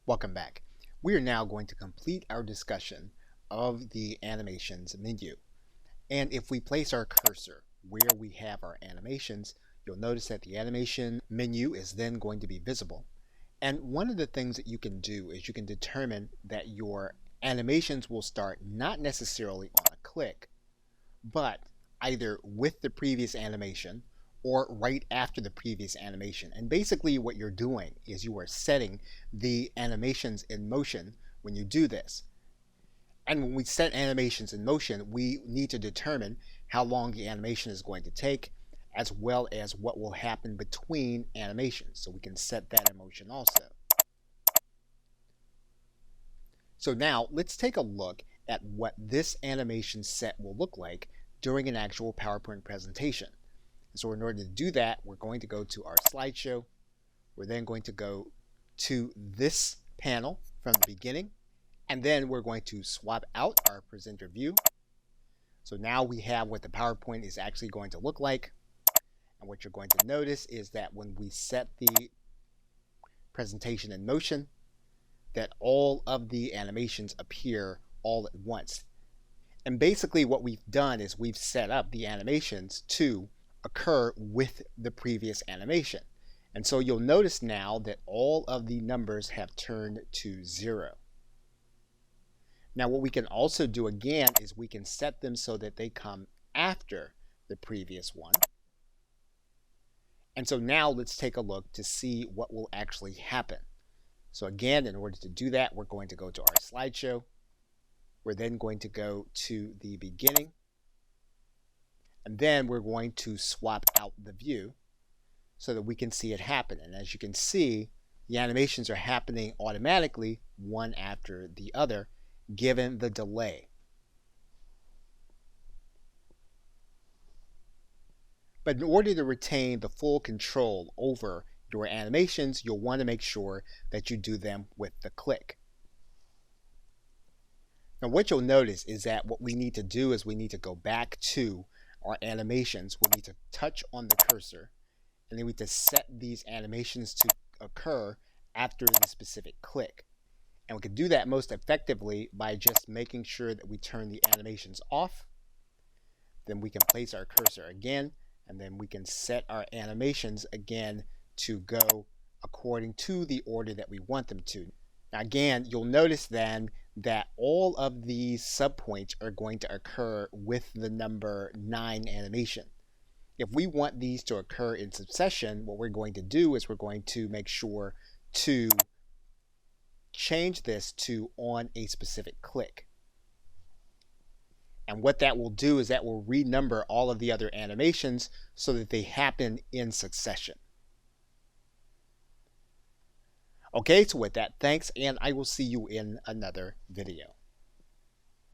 Welcome back. We are now going to complete our discussion of the animations menu. And if we place our cursor where we have our animations, you'll notice that the animation menu is then going to be visible. And one of the things that you can do is you can determine that your animations will start not necessarily on a click, but either with the previous animation or right after the previous animation. And basically what you're doing is you are setting the animations in motion when you do this. And when we set animations in motion, we need to determine how long the animation is going to take, as well as what will happen between animations. So we can set that in motion also. So now let's take a look at what this animation set will look like during an actual PowerPoint presentation. So in order to do that, we're going to go to our slideshow. We're then going to go to this panel from the beginning, and then we're going to swap out our presenter view. So now we have what the PowerPoint is actually going to look like. And what you're going to notice is that when we set the presentation in motion, that all of the animations appear all at once. And basically what we've done is we've set up the animations to occur with the previous animation. And so you'll notice now that all of the numbers have turned to 0. Now what we can also do again is we can set them so that they come after the previous one. And so now let's take a look to see what will actually happen. So again, in order to do that, we're going to go to our slideshow. We're then going to go to the beginning. And then we're going to swap out the view so that we can see it happen. And as you can see, the animations are happening automatically one after the other, given the delay. But in order to retain the full control over your animations, you'll want to make sure that you do them with the click. Now what you'll notice is that what we need to do is we need to go back to our animations. We need to touch on the cursor, and then we need to set these animations to occur after the specific click. And we can do that most effectively by just making sure that we turn the animations off. Then we can place our cursor again, and then we can set our animations again to go according to the order that we want them to. Now again, you'll notice then that all of these subpoints are going to occur with the number 9 animation. If we want these to occur in succession, what we're going to do is we're going to make sure to change this to on a specific click. And what that will do is that will renumber all of the other animations so that they happen in succession. Okay, so with that, thanks, and I will see you in another video.